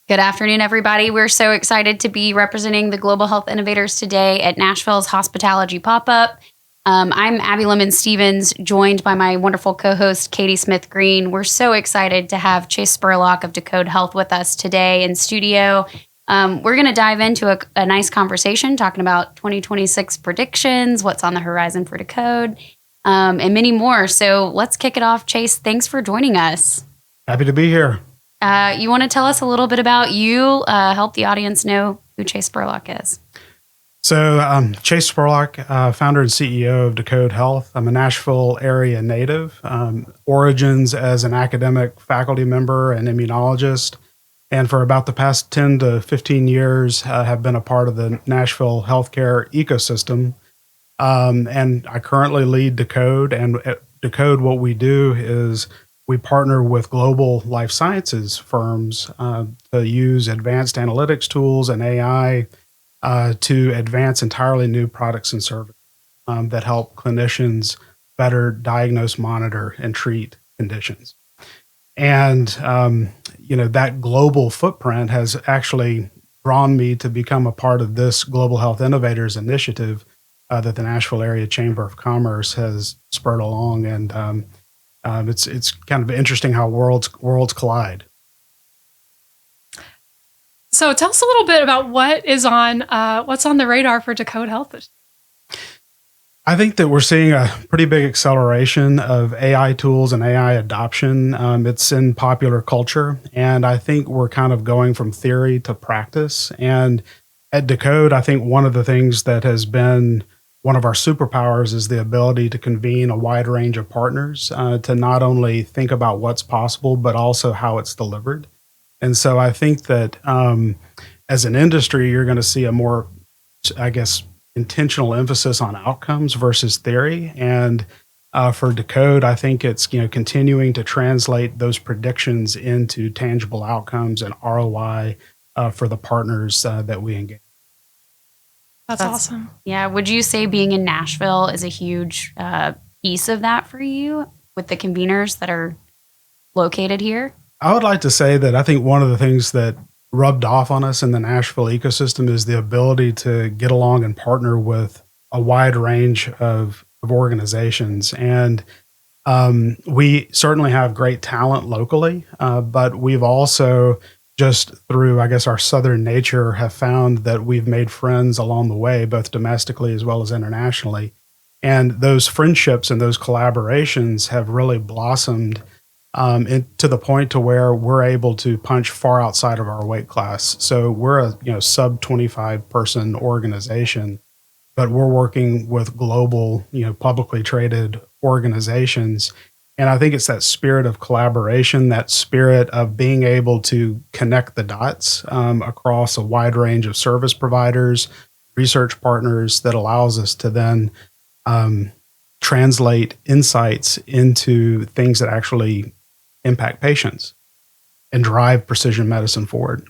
Good afternoon, everybody. We're so excited to be representing the Global Health Innovators today at Nashville's Hospitalogy Pop-Up. I'm Abby Lemon-Stevens, joined by my wonderful co-host, Katie Smith-Green. We're so excited to have Chase Spurlock of DecodeHealth with us today in studio. We're going to dive into a nice conversation talking about 2026 predictions, what's on the horizon for Decode, and many more. So let's kick it off. Chase, thanks for joining us. Happy to be here. You want to tell us a little bit about you, help the audience know who Chase Spurlock is? So Chase Spurlock, founder and CEO of DecodeHealth. I'm a Nashville area native, origins as an academic faculty member and immunologist. And for about the past 10 to 15 years, have been a part of the Nashville healthcare ecosystem. And I currently lead Decode. And at Decode, what we do is we partner with global life sciences firms to use advanced analytics tools and AI to advance entirely new products and services that help clinicians better diagnose, monitor, and treat conditions. And, that global footprint has actually drawn me to become a part of this Global Health Innovators initiative that the Nashville Area Chamber of Commerce has spurred along. And it's kind of interesting how worlds collide. So tell us a little bit about what's on the radar for DecodeHealth. I think that we're seeing a pretty big acceleration of AI tools and AI adoption. It's in popular culture, and I think we're kind of going from theory to practice. And at Decode, I think one of the things that has been one of our superpowers is the ability to convene a wide range of partners to not only think about what's possible, but also how it's delivered. And so I think that as an industry, you're going to see a more, intentional emphasis on outcomes versus theory. And for Decode, I think it's continuing to translate those predictions into tangible outcomes and ROI for the partners that we engage. That's awesome. Yeah. Would you say being in Nashville is a huge piece of that for you with the conveners that are located here? I would like to say that I think one of the things that rubbed off on us in the Nashville ecosystem is the ability to get along and partner with a wide range of organizations. And we certainly have great talent locally, but we've also just through, our Southern nature, have found that we've made friends along the way, both domestically as well as internationally. And those friendships and those collaborations have really blossomed to the point to where we're able to punch far outside of our weight class. So we're a sub 25 person organization, but we're working with global, publicly traded organizations. And I think it's that spirit of collaboration, that spirit of being able to connect the dots across a wide range of service providers, research partners that allows us to then translate insights into things that actually impact patients and drive precision medicine forward.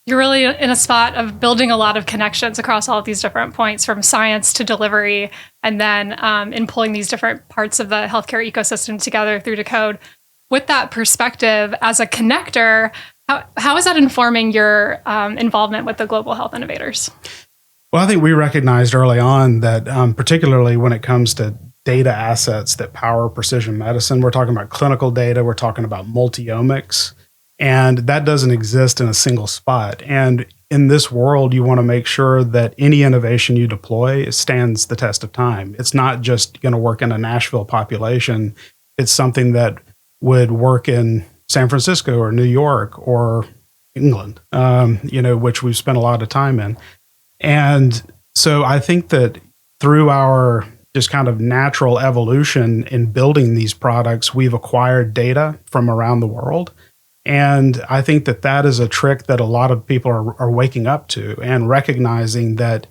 You're really in a spot of building a lot of connections across all of these different points, from science to delivery, and then in pulling these different parts of the healthcare ecosystem together through Decode. With that perspective, as a connector, how is that informing your involvement with the Global Health Innovators? Well, I think we recognized early on that particularly when it comes to data assets that power precision medicine, we're talking about clinical data, we're talking about multi-omics, and that doesn't exist in a single spot. And in this world, you want to make sure that any innovation you deploy stands the test of time. It's not just going to work in a Nashville population. It's something that would work in San Francisco or New York or England, which we've spent a lot of time in. And so I think that through our just kind of natural evolution in building these products, we've acquired data from around the world. And I think that that is a trick that a lot of people are waking up to and recognizing that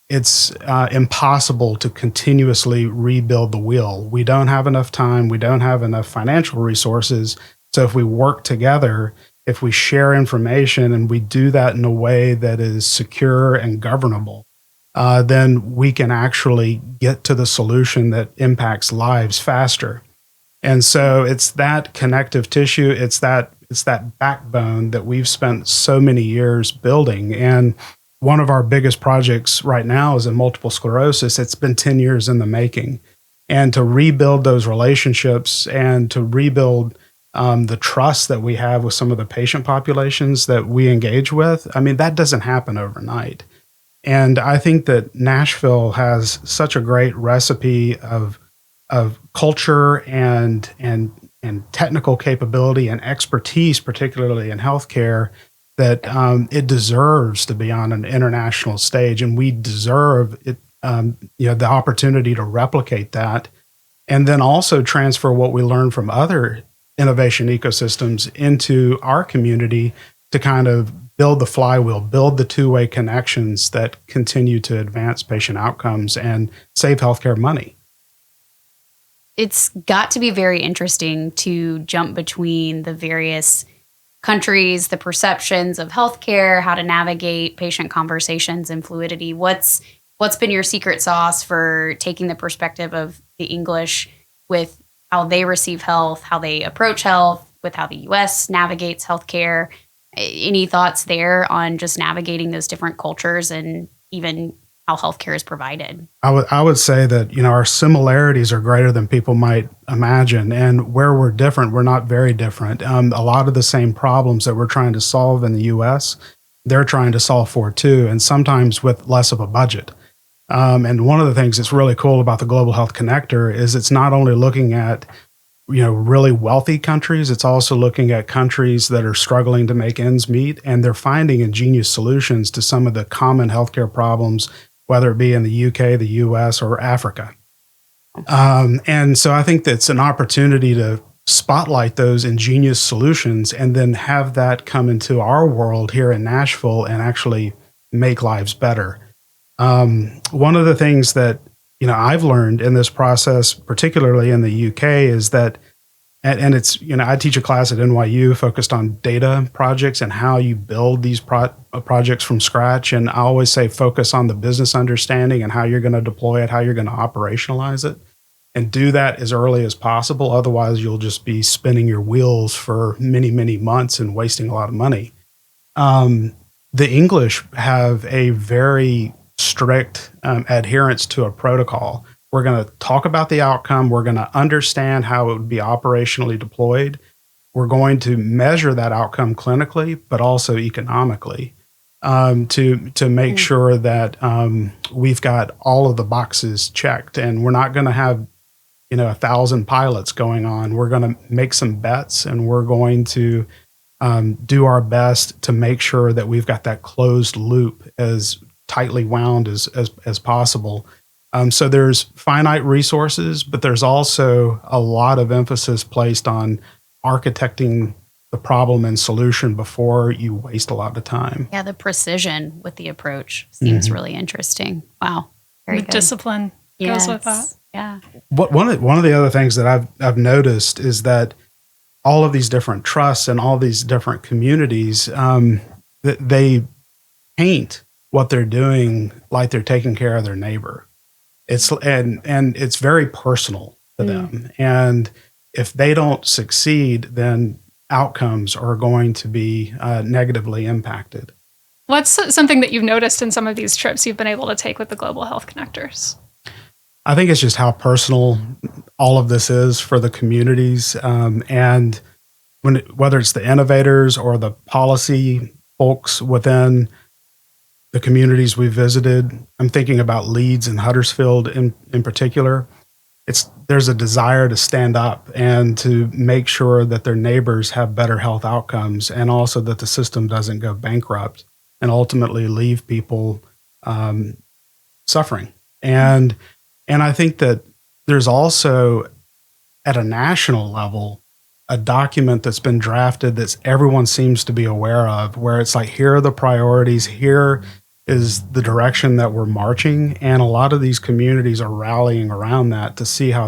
it's impossible to continuously rebuild the wheel. We don't have enough time. We don't have enough financial resources. So if we work together, if we share information and we do that in a way that is secure and governable, then we can actually get to the solution that impacts lives faster. And so it's that connective tissue. It's that It's that backbone that we've spent so many years building. And one of our biggest projects right now is in multiple sclerosis. It's been 10 years in the making. And to rebuild those relationships and to rebuild the trust that we have with some of the patient populations that we engage with, I mean, that doesn't happen overnight. And I think that Nashville has such a great recipe of culture and technical capability and expertise, particularly in healthcare, that it deserves to be on an international stage, and we deserve it, the opportunity to replicate that, and then also transfer what we learn from other innovation ecosystems into our community to kind of build the flywheel, build the two-way connections that continue to advance patient outcomes and save healthcare money. It's got to be very interesting to jump between the various countries, the perceptions of healthcare, how to navigate patient conversations and fluidity. What's been your secret sauce for taking the perspective of the English with how they receive health, how they approach health, with how the U.S. navigates healthcare? Any thoughts there on just navigating those different cultures and even how healthcare is provided? I would say that, our similarities are greater than people might imagine. And where we're different, we're not very different. A lot of the same problems that we're trying to solve in the U.S., they're trying to solve for too, and sometimes with less of a budget. And one of the things that's really cool about the Global Health Connector is it's not only looking at really wealthy countries, it's also looking at countries that are struggling to make ends meet, and they're finding ingenious solutions to some of the common healthcare problems, whether it be in the UK, the US, or Africa. And so I think that's an opportunity to spotlight those ingenious solutions and then have that come into our world here in Nashville and actually make lives better. One of the things that I've learned in this process, particularly in the UK, is that, and it's, I teach a class at NYU focused on data projects and how you build these projects from scratch. And I always say focus on the business understanding and how you're going to deploy it, how you're going to operationalize it, and do that as early as possible. Otherwise, you'll just be spinning your wheels for many, many months and wasting a lot of money. The English have a very strict adherence to a protocol. We're going to talk about the outcome. We're going to understand how it would be operationally deployed. We're going to measure that outcome clinically, but also economically, to make sure that we've got all of the boxes checked. And we're not going to have 1,000 pilots going on. We're going to make some bets, and we're going to do our best to make sure that we've got that closed loop as tightly wound as possible. So there's finite resources, but there's also a lot of emphasis placed on architecting the problem and solution before you waste a lot of time. Yeah, the precision with the approach seems really interesting. Wow, very good. Discipline goes with that. Yeah. One of the other things that I've noticed is that all of these different trusts and all these different communities, they paint what they're doing like they're taking care of their neighbor. And it's very personal to them. And if they don't succeed, then outcomes are going to be negatively impacted. What's something that you've noticed in some of these trips you've been able to take with the Global Health Connectors? I think it's just how personal all of this is for the communities. And whether it's the innovators or the policy folks within the communities we visited, I'm thinking about Leeds and Huddersfield in particular. There's a desire to stand up and to make sure that their neighbors have better health outcomes, and also that the system doesn't go bankrupt and ultimately leave people suffering. And I think that there's also, at a national level, a document that's been drafted that everyone seems to be aware of, where it's like, here are the priorities, here is the direction that we're marching, and a lot of these communities are rallying around that to see how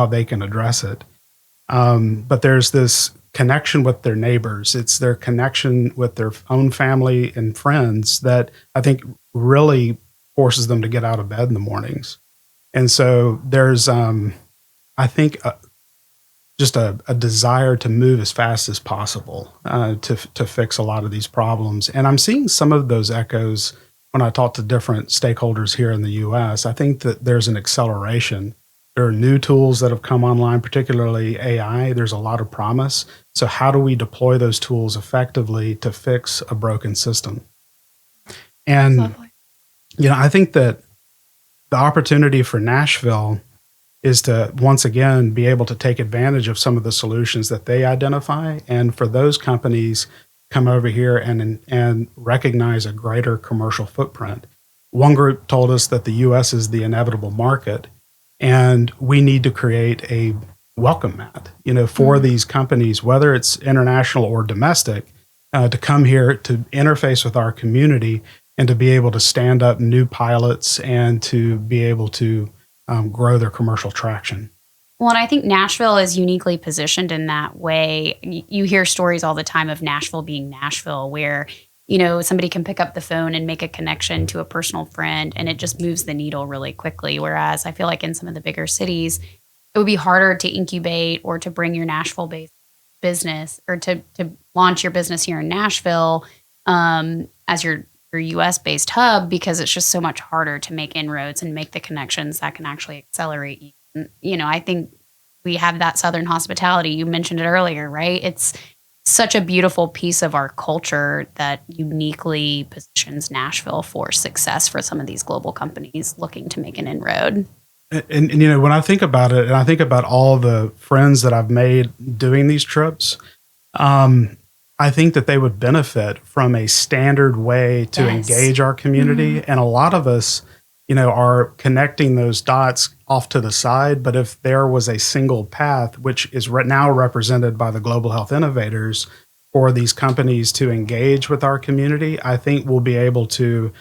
they can address it. But there's this connection with their neighbors. It's their connection with their own family and friends that I think really forces them to get out of bed in the mornings. And so there's, I think, just a desire to move as fast as possible to fix a lot of these problems. And I'm seeing some of those echoes when I talk to different stakeholders here in the U.S. I think that there's an acceleration. There are new tools that have come online, particularly AI. There's a lot of promise. So how do we deploy those tools effectively to fix a broken system? And, I think that the opportunity for Nashville is to, once again, be able to take advantage of some of the solutions that they identify. And for those companies come over here and recognize a greater commercial footprint. One group told us that the U.S. is the inevitable market, and we need to create a welcome mat, for these companies, whether it's international or domestic, to come here to interface with our community and to be able to stand up new pilots and to be able to grow their commercial traction. Well, and I think Nashville is uniquely positioned in that way. You hear stories all the time of Nashville being Nashville, where, somebody can pick up the phone and make a connection to a personal friend, and it just moves the needle really quickly. Whereas I feel like in some of the bigger cities, it would be harder to incubate or to bring your Nashville-based business or to launch your business here in Nashville as your U.S.-based hub, because it's just so much harder to make inroads and make the connections that can actually accelerate you. I think we have that Southern hospitality. You mentioned it earlier, right? It's such a beautiful piece of our culture that uniquely positions Nashville for success for some of these global companies looking to make an inroad. And when I think about it, and I think about all the friends that I've made doing these trips, I think that they would benefit from a standard way to engage our community. Mm-hmm. And a lot of us, are connecting those dots off to the side. But if there was a single path, which is now represented by the global health innovators for these companies to engage with our community, I think we'll be able to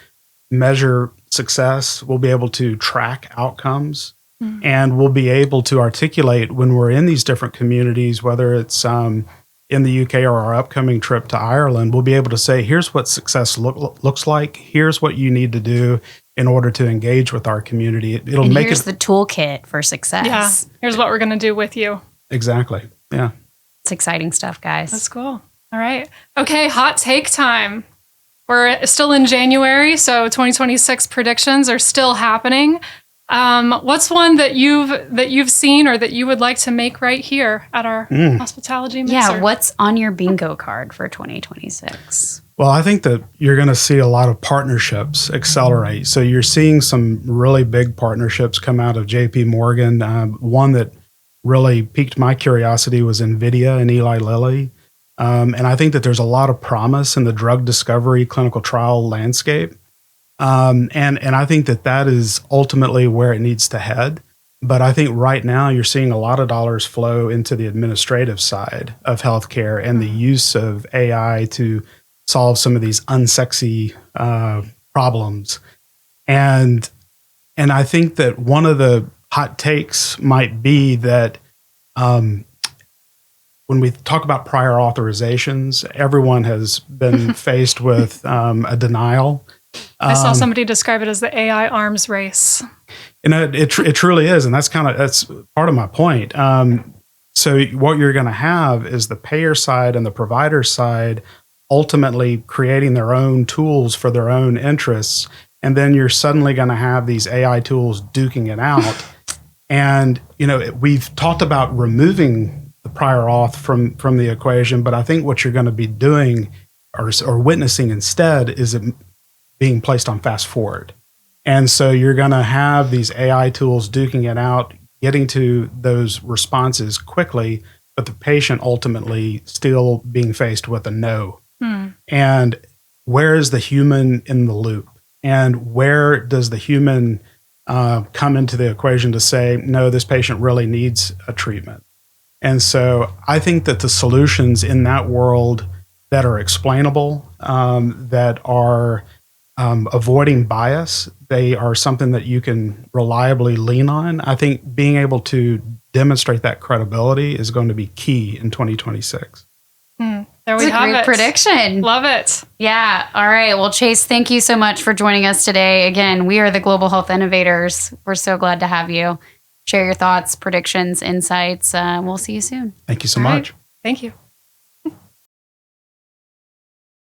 measure success. We'll be able to track outcomes. Mm-hmm. And we'll be able to articulate when we're in these different communities, whether it's in the UK or our upcoming trip to Ireland, we'll be able to say, here's what success looks like. Here's what you need to do in order to engage with our community. It'll make here's the toolkit for success. Yeah. Here's what we're going to do with you. Exactly. Yeah. It's exciting stuff, guys. That's cool. All right. Okay. Hot take time. We're still in January, so 2026 predictions are still happening. What's one that you've seen or that you would like to make right here at our hospitality mixer? Yeah, what's on your bingo card for 2026? Well, I think that you're going to see a lot of partnerships accelerate. So you're seeing some really big partnerships come out of JP Morgan. One that really piqued my curiosity was NVIDIA and Eli Lilly. And I think that there's a lot of promise in the drug discovery clinical trial landscape. And I think that is ultimately where it needs to head. But I think right now you're seeing a lot of dollars flow into the administrative side of healthcare and the use of AI to solve some of these unsexy problems. And I think that one of the hot takes might be that when we talk about prior authorizations, everyone has been faced with a denial. I saw somebody describe it as the AI arms race. It truly is, and that's part of my point. So what you're going to have is the payer side and the provider side ultimately creating their own tools for their own interests, and then you're suddenly going to have these AI tools duking it out. And we've talked about removing the prior auth from the equation, but I think what you're going to be doing or witnessing instead is it being placed on fast forward. And so you're going to have these AI tools duking it out, getting to those responses quickly, but the patient ultimately still being faced with a no. And where is the human in the loop? And where does the human come into the equation to say, no, this patient really needs a treatment? And so I think that the solutions in that world that are explainable, that are avoiding bias, they are something that you can reliably lean on. I think being able to demonstrate that credibility is going to be key in 2026. There we have it. Great prediction. Love it. Yeah. All right. Well, Chase, thank you so much for joining us today. Again, we are the Global Health Innovators. We're so glad to have you. share your thoughts, predictions, insights. We'll see you soon. Thank you so All right. much. Thank you.